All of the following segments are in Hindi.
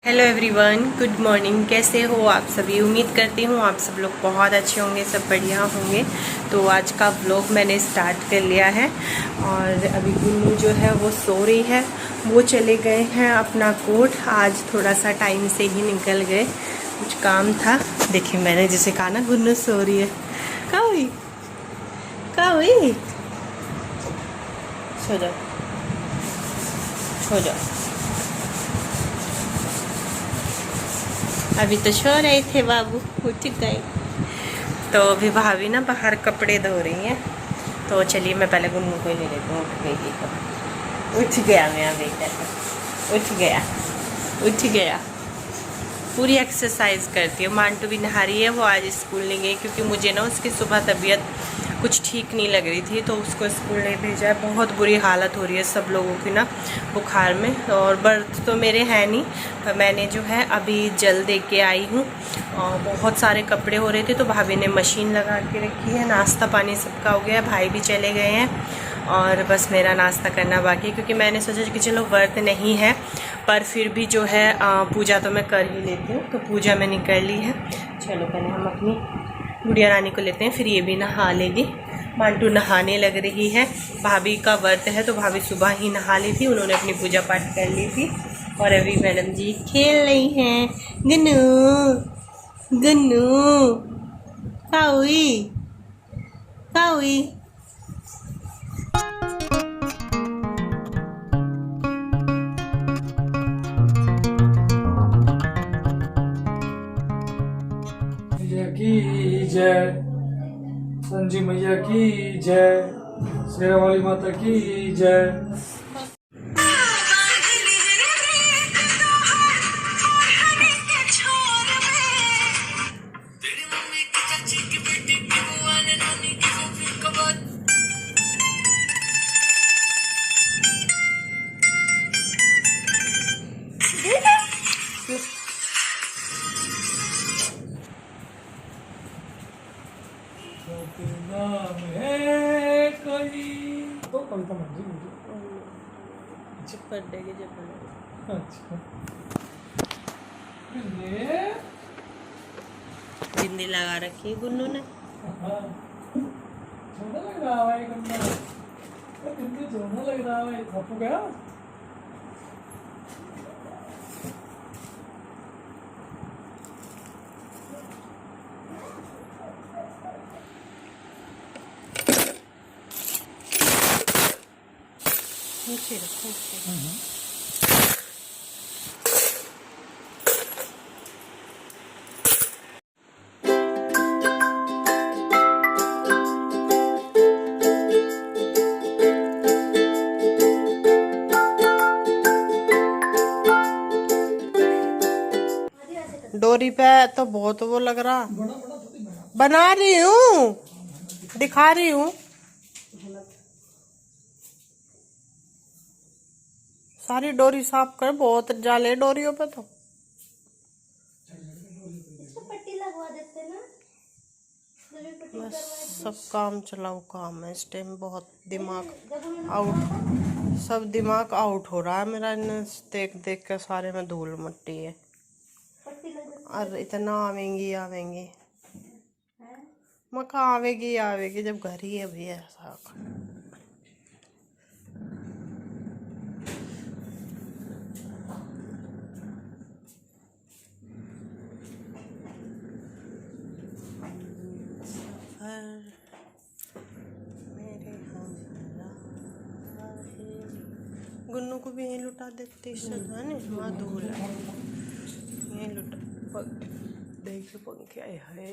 Hello everyone, good morning. कैसे हो आप सभी? उम्मीद करती हूँ आप सब लोग बहुत अच्छे होंगे, सब बढ़िया होंगे। तो आज का व्लॉग मैंने स्टार्ट कर लिया है और अभी गुन्नू जो है वो सो रही है। वो चले गए हैं अपना कोर्ट, आज थोड़ा सा टाइम से ही निकल गए, कुछ काम था। देखिए मैंने जैसे कहा ना गुन्नू सो रही है। कहाँ हुई, कहाँ हुई? सो जाओ, सो जाओ। अभी तो सो रहे थे बाबू, उठ गए। तो अभी भाभी ना बाहर कपड़े धो रही हैं। तो चलिए मैं पहले गुन्नू को ले लेती हूँ। उठ गई तो उठ गया मेरा बेटा, उठ गया, उठ गया। पूरी एक्सरसाइज करती है। मांटू भी नहा रही है। वो आज स्कूल नहीं गई क्योंकि मुझे ना उसकी सुबह तबीयत कुछ ठीक नहीं लग रही थी, तो उसको स्कूल नहीं भेजा है। बहुत बुरी हालत हो रही है सब लोगों की ना बुखार में। और बर्थ तो मेरे है नहीं, पर मैंने जो है अभी जल दे के आई हूँ। और बहुत सारे कपड़े हो रहे थे तो भाभी ने मशीन लगा के रखी है। नाश्ता पानी सबका हो गया, भाई भी चले गए हैं और बस मेरा नाश्ता करना बाकी है। क्योंकि मैंने सोचा कि चलो व्रत नहीं है, पर फिर भी जो है पूजा तो मैं कर ही लेती हूँ। तो पूजा मैंने कर ली है। चलो पहले हम अपनी गुड़िया रानी को लेते हैं, फिर ये भी नहा लेगी। मांटू नहाने लग रही है। भाभी का व्रत है तो भाभी सुबह ही नहा ली थी, उन्होंने अपनी पूजा पाठ कर ली थी। और अभी मैडम जी खेल रही हैं। गन्नू, गन्नू का हुई, का हुई? मैया की जय, संजी मैया की जय, शेरा वाली माता की जय। नाम है कोई तो कविता मंदिर मुझे चुप कर देगी जब बोले। अच्छा ये बिंदी लगा रखी है गुन्नू ने। जोना लग रहा है गन्ना, कितने जोना लग रहा है। आपको क्या नीचे रखो। डोरी पे तो बहुत वो लग रहा। बड़ा बड़ा थोड़ी बड़ा बना रही हूँ, दिखा रही हूँ। सारी डोरी साफ कर, बहुत जाले डोरियों पे तो। इसको पट्टी लगवा देते ना, जब भी पट्टी बस करवाए सब काम चलाओ काम है इस टाइम। बहुत दिमाग जब उन्होंने आउट, सब दिमाग आउट हो रहा है मेरा। इन्हें देख देख के सारे में धूल मिट्टी है। पट्टी लग जाती और इतना आवेंगी आवेंगी, है। मैं कहा आवेगी आवेगी जब घर ही अभी ऐसा। गुन्नू को भी यहीं लुटा देती है ना। वहाँ धूल है, यहीं लुटा। देख पंखे आए है।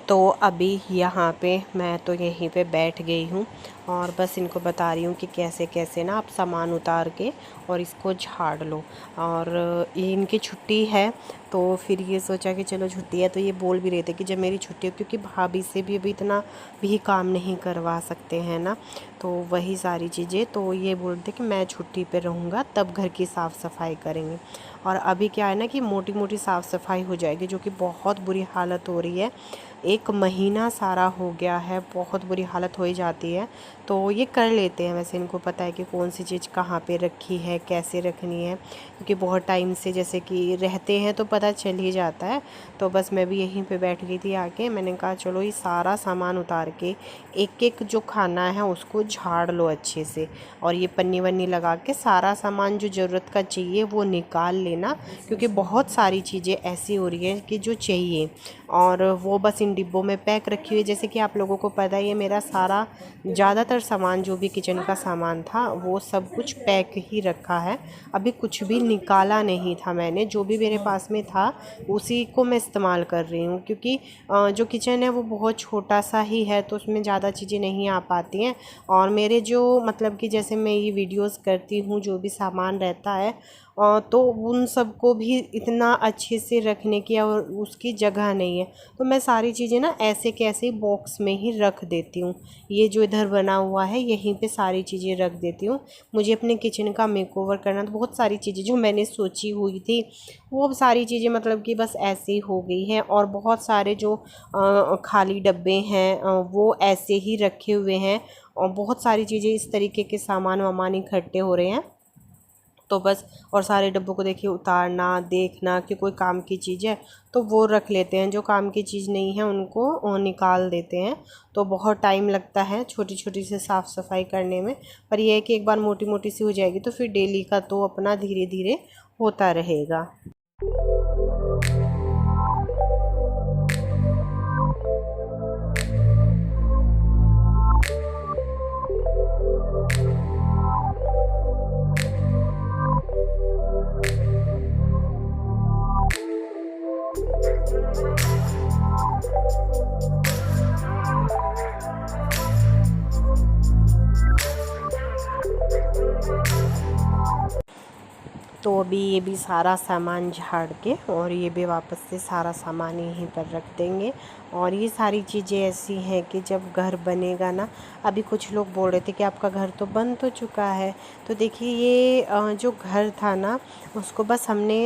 तो अभी यहाँ पे मैं तो यहीं पे बैठ गई हूँ और बस इनको बता रही हूँ कि कैसे कैसे ना आप सामान उतार के और इसको झाड़ लो। और ये इनकी छुट्टी है तो फिर ये सोचा कि चलो छुट्टी है, तो ये बोल भी रहे थे कि जब मेरी छुट्टी हो, क्योंकि भाभी से भी अभी इतना भी काम नहीं करवा सकते हैं ना, तो वही सारी चीज़ें। तो ये बोलते कि मैं छुट्टी पे रहूँगा तब घर की साफ़ सफाई करेंगे। और अभी क्या है ना कि मोटी मोटी साफ़ सफाई हो जाएगी, जो कि बहुत बुरी हालत हो रही है। 1 महीना सारा हो गया है, बहुत बुरी हालत हो ही जाती है। तो ये कर लेते हैं, वैसे इनको पता है कि कौन सी चीज़ कहाँ पे रखी है, कैसे रखनी है, क्योंकि बहुत टाइम से जैसे कि रहते हैं तो पता चल ही जाता है। तो बस मैं भी यहीं पे बैठ गई थी आके, मैंने कहा चलो ये सारा सामान उतार के एक एक जो खाना है उसको झाड़ लो अच्छे से, और ये पन्नी वन्नी लगा के सारा सामान जो ज़रूरत का चाहिए वो निकाल लेना, क्योंकि बहुत सारी चीज़ें ऐसी हो रही हैं कि जो चाहिए, और वो बस इन डिब्बों में पैक रखी हुई है। जैसे कि आप लोगों को पता ही है, मेरा सारा ज़्यादातर सामान जो भी किचन का सामान था वो सब कुछ पैक ही रखा है। अभी कुछ भी निकाला नहीं था मैंने, जो भी मेरे पास में था उसी को मैं इस्तेमाल कर रही हूँ, क्योंकि जो किचन है वो बहुत छोटा सा ही है, तो उसमें ज़्यादा चीज़ें नहीं आ पाती हैं। और मेरे जो मतलब कि जैसे मैं ये वीडियोस करती हूँ, जो भी सामान रहता है तो उन सब को भी इतना अच्छे से रखने की और उसकी जगह नहीं है, तो मैं सारी चीज़ें ना ऐसे के ऐसे बॉक्स में ही रख देती हूँ। ये जो इधर बना हुआ है यहीं पे सारी चीज़ें रख देती हूँ। मुझे अपने किचन का मेकओवर करना, तो बहुत सारी चीज़ें जो मैंने सोची हुई थी वो सारी चीज़ें मतलब कि बस ऐसे ही हो गई हैं, और बहुत सारे जो खाली डब्बे हैं वो ऐसे ही रखे हुए हैं, और बहुत सारी चीज़ें इस तरीके के सामान वामान इकट्ठे हो रहे हैं। तो बस, और सारे डब्बों को देखिए उतारना, देखना कि कोई काम की चीज़ है तो वो रख लेते हैं, जो काम की चीज़ नहीं है उनको निकाल देते हैं। तो बहुत टाइम लगता है छोटी छोटी से साफ़ सफाई करने में, पर यह है कि एक बार मोटी मोटी सी हो जाएगी तो फिर डेली का तो अपना धीरे धीरे होता रहेगा। तो अभी ये भी सारा सामान झाड़ के, और ये भी वापस से सारा सामान यहीं पर रख देंगे। और ये सारी चीज़ें ऐसी हैं कि जब घर बनेगा ना, अभी कुछ लोग बोल रहे थे कि आपका घर तो बन तो चुका है, तो देखिए ये जो घर था ना उसको बस हमने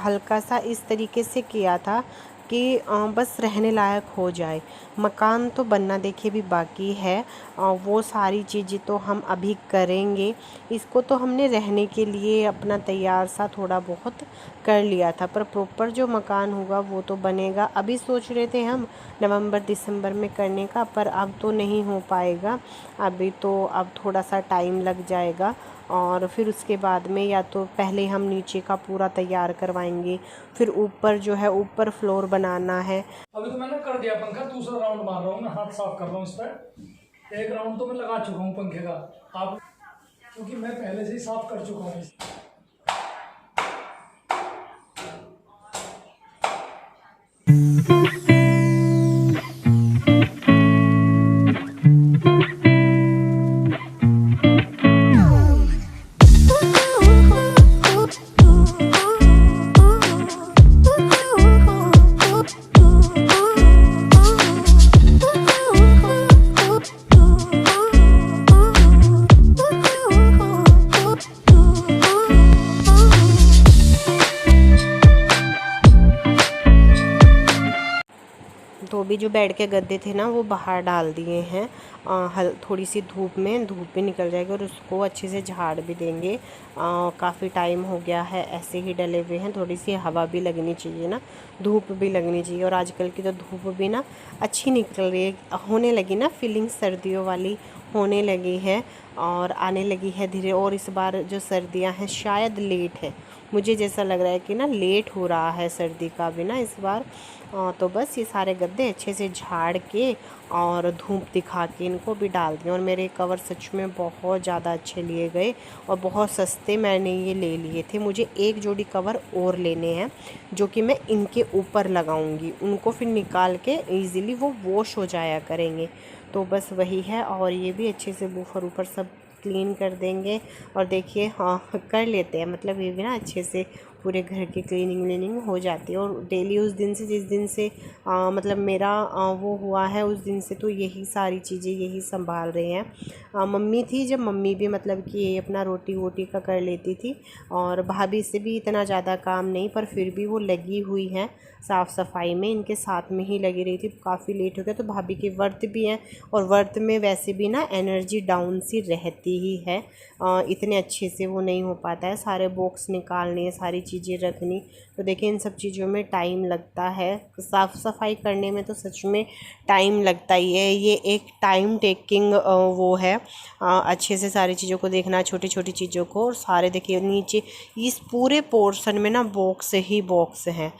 हल्का सा इस तरीके से किया था कि बस रहने लायक हो जाए। मकान तो बनना देखिए भी बाकी है, वो सारी चीज़ें तो हम अभी करेंगे। इसको तो हमने रहने के लिए अपना तैयार सा थोड़ा बहुत कर लिया था, पर प्रॉपर जो मकान होगा वो तो बनेगा। अभी सोच रहे थे हम नवंबर दिसंबर में करने का, पर अब तो नहीं हो पाएगा। अभी तो अब थोड़ा सा टाइम लग जाएगा, और फिर उसके बाद में या तो पहले हम नीचे का पूरा तैयार करवाएंगे, फिर ऊपर जो है ऊपर फ्लोर बनाना है। अभी तो मैंने कर दिया पंखा, दूसरा राउंड मार रहा हूँ, मैं हाथ साफ कर रहा हूँ इस पर। एक राउंड तो मैं लगा चुका हूँ पंखे का, आप क्योंकि मैं पहले से ही साफ कर चुका हूँ। तो भी जो बेड के गद्दे थे ना वो बाहर डाल दिए हैं, थोड़ी सी धूप भी निकल जाएगी, और उसको अच्छे से झाड़ भी देंगे। काफ़ी टाइम हो गया है ऐसे ही डले हुए हैं, थोड़ी सी हवा भी लगनी चाहिए ना, धूप भी लगनी चाहिए। और आजकल की तो धूप भी ना अच्छी निकल रही है, होने लगी ना फीलिंग सर्दियों वाली होने लगी है, और आने लगी है धीरे। और इस बार जो सर्दियां हैं शायद लेट है, मुझे जैसा लग रहा है कि ना लेट हो रहा है सर्दी का भी ना इस बार। तो बस ये सारे गद्दे अच्छे से झाड़ के और धूप दिखा के इनको भी डाल दिए। और मेरे कवर सच में बहुत ज़्यादा अच्छे लिए गए, और बहुत सस्ते मैंने ये ले लिए थे। मुझे एक जोड़ी कवर और लेने हैं जो कि मैं इनके ऊपर लगाऊंगी, उनको फिर निकाल के इजीली वो वॉश हो जाया करेंगे। तो बस वही है। और ये भी अच्छे से बूफर ऊपर सब क्लीन कर देंगे। और देखिए हाँ कर लेते हैं, मतलब ये भी ना अच्छे से पूरे घर की क्लीनिंग हो जाती है। और डेली उस दिन से, जिस दिन से मतलब मेरा वो हुआ है, उस दिन से तो यही सारी चीज़ें यही संभाल रहे हैं। मम्मी थी जब, मम्मी भी मतलब कि ये अपना रोटी वोटी का कर लेती थी, और भाभी से भी इतना ज़्यादा काम नहीं, पर फिर भी वो लगी हुई हैं साफ़ सफाई में, इनके साथ में ही लगी रही थी। काफ़ी लेट हो गया, तो भाभी के व्रत भी हैं, और व्रत में वैसे भी ना एनर्जी डाउन सी रहती ही है, इतने अच्छे से वो नहीं हो पाता है, सारे बॉक्स निकालने, सारी चीज़ें रखनी। तो देखिए इन सब चीज़ों में टाइम लगता है, साफ़ सफाई करने में तो सच में टाइम लगता ही है। ये एक टाइम टेकिंग वो है, अच्छे से सारी चीज़ों को देखना, छोटी छोटी चीज़ों को। और सारे देखिए नीचे इस पूरे पोर्शन में ना बॉक्स ही बॉक्स हैं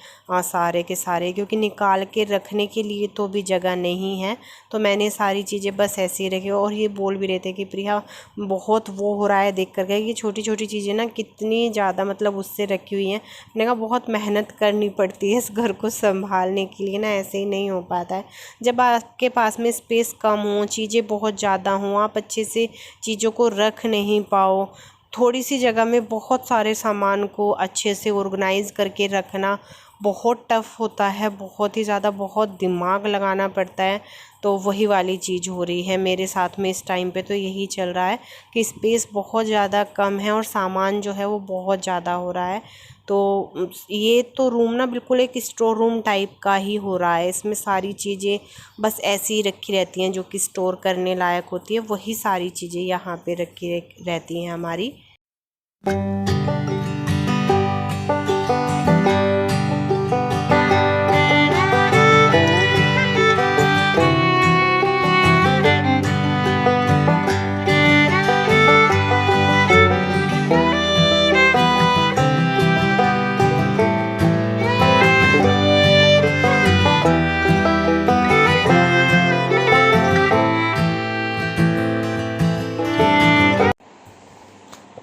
सारे के सारे, क्योंकि निकाल के रखने के लिए तो भी जगह नहीं है, तो मैंने सारी चीज़ें बस ऐसे ही रखी। और ये बोल भी रहे थे कि प्रिया बहुत वो हो रहा है देख करके, ये छोटी छोटी चीज़ें ना कितनी ज़्यादा मतलब उससे रखी हुई हैं। मैंने कहा बहुत मेहनत करनी पड़ती है इस घर को संभालने के लिए ना, ऐसे ही नहीं हो पाता है। जब आपके पास में स्पेस कम हो, चीज़ें बहुत ज़्यादा हों, आप अच्छे से चीज़ों को रख नहीं पाओ, थोड़ी सी जगह में बहुत सारे सामान को अच्छे से ऑर्गेनाइज़ करके रखना बहुत टफ़ होता है, बहुत ही ज़्यादा, बहुत दिमाग लगाना पड़ता है। तो वही वाली चीज़ हो रही है मेरे साथ में इस टाइम पे, तो यही चल रहा है कि स्पेस बहुत ज़्यादा कम है और सामान जो है वो बहुत ज़्यादा हो रहा है। तो ये तो रूम ना बिल्कुल एक स्टोर रूम टाइप का ही हो रहा है, इसमें सारी चीज़ें बस ऐसी ही रखी रहती हैं जो कि स्टोर करने लायक होती है, वही सारी चीज़ें यहाँ पे रखी रहती हैं हमारी।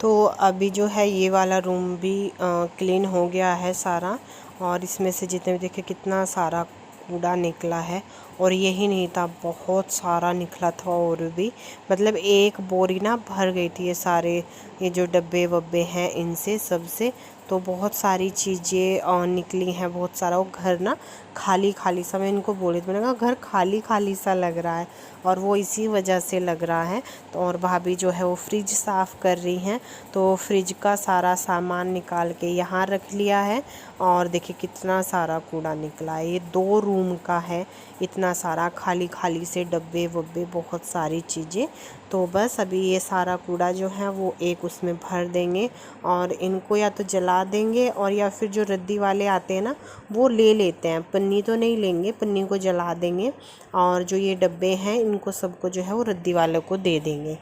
तो अभी जो है ये वाला रूम भी क्लीन हो गया है सारा, और इसमें से जितने भी देखिए कितना सारा कूड़ा निकला है, और यही नहीं था बहुत सारा निकला था, और भी मतलब एक बोरी ना भर गई थी ये सारे, ये जो डब्बे वब्बे हैं इनसे सबसे, तो बहुत सारी चीज़ें निकली हैं, बहुत सारा। वो घर ना खाली खाली सा, मैं इनको बोली तो मैंने कहा घर खाली खाली सा लग रहा है, और वो इसी वजह से लग रहा है। तो और भाभी जो है वो फ्रिज साफ़ कर रही हैं, तो फ्रिज का सारा सामान निकाल के यहाँ रख लिया है, और देखिए कितना सारा कूड़ा निकला है। ये 2 रूम का है, इतना सारा खाली खाली से डब्बे वब्बे बहुत सारी चीज़ें। तो बस अभी ये सारा कूड़ा जो है वो एक उसमें भर देंगे, और इनको या तो जला देंगे, और या फिर जो रद्दी वाले आते हैं ना वो ले लेते हैं, पन्नी तो नहीं लेंगे, पन्नी को जला देंगे, और जो ये डब्बे हैं इनको सबको जो है वो रद्दी वालों को दे देंगे।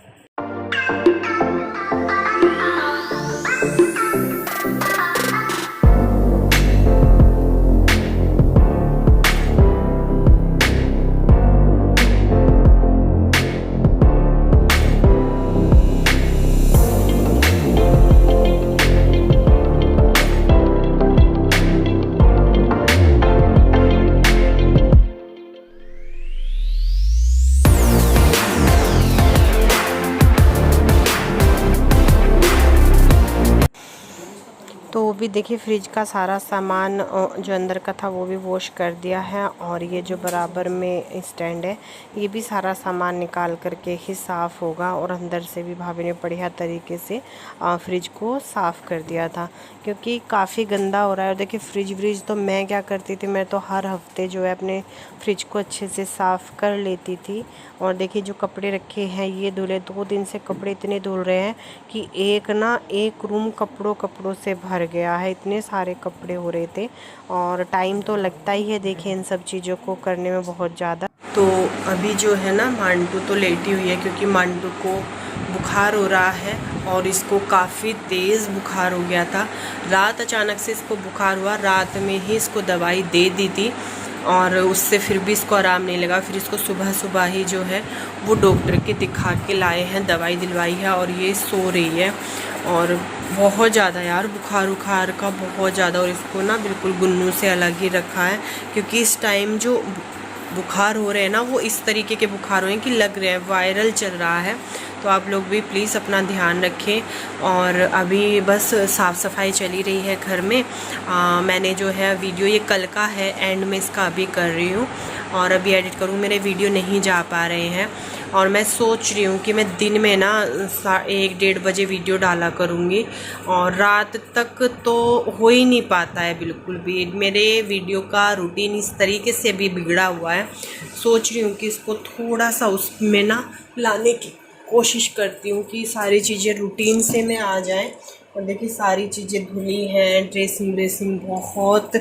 तो वो भी देखिए फ्रिज का सारा सामान जो अंदर का था वो भी वॉश कर दिया है, और ये जो बराबर में स्टैंड है ये भी सारा सामान निकाल करके ही साफ़ होगा। और अंदर से भी भाभी ने बढ़िया तरीके से फ्रिज को साफ़ कर दिया था, क्योंकि काफ़ी गंदा हो रहा है। और देखिए फ्रिज तो मैं क्या करती थी, मैं तो हर हफ्ते जो है अपने फ्रिज को अच्छे से साफ़ कर लेती थी। और देखिए जो कपड़े रखे हैं ये धुले, 2 दिन से कपड़े इतने धुल रहे हैं कि एक रूम कपड़ों से भर गया है, इतने सारे कपड़े हो रहे थे। और टाइम तो लगता ही है देखिए इन सब चीज़ों को करने में बहुत ज़्यादा। तो अभी जो है ना मांटू तो लेटी हुई है, क्योंकि मांटू को बुखार हो रहा है, और इसको काफ़ी तेज़ बुखार हो गया था। रात अचानक से इसको बुखार हुआ, रात में ही इसको दवाई दे दी थी, और उससे फिर भी इसको आराम नहीं लगा। फिर इसको सुबह ही जो है वो डॉक्टर के दिखा के लाए हैं, दवाई दिलवाई है, और ये सो रही है। और बहुत ज़्यादा यार बुखार का बहुत ज़्यादा, और इसको ना बिल्कुल गुन्नू से अलग ही रखा है, क्योंकि इस टाइम जो बुखार हो रहे हैं ना, वो इस तरीके के बुखार हो रहे हैं कि लग रहे हैं वायरल चल रहा है। तो आप लोग भी प्लीज़ अपना ध्यान रखें। और अभी बस साफ़ सफाई चली रही है घर में। मैंने जो है वीडियो ये कल का है, एंड में इसका अभी कर रही हूँ और अभी एडिट करूँ। मेरे वीडियो नहीं जा पा रहे हैं और मैं सोच रही हूँ कि मैं दिन में ना 1-1:30 बजे वीडियो डाला करूँगी और रात तक तो हो ही नहीं पाता है बिल्कुल भी। मेरे वीडियो का रूटीन इस तरीके से भी बिगड़ा हुआ है। सोच रही हूँ कि इसको थोड़ा सा उसमें ना लाने की कोशिश करती हूँ कि सारी चीज़ें रूटीन से में आ जाएं। और देखिए सारी चीज़ें धुली हैं, ड्रेसिंग बहुत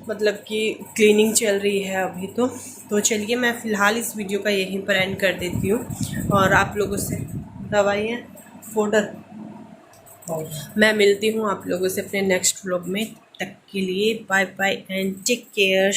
मतलब कि क्लीनिंग चल रही है अभी तो चलिए मैं फ़िलहाल इस वीडियो का यहीं पर एंड कर देती हूँ और आप लोगों से दवाइयाँ फोल्डर मैं मिलती हूँ आप लोगों से अपने नेक्स्ट व्लॉग में। तक के लिए bye bye and take care.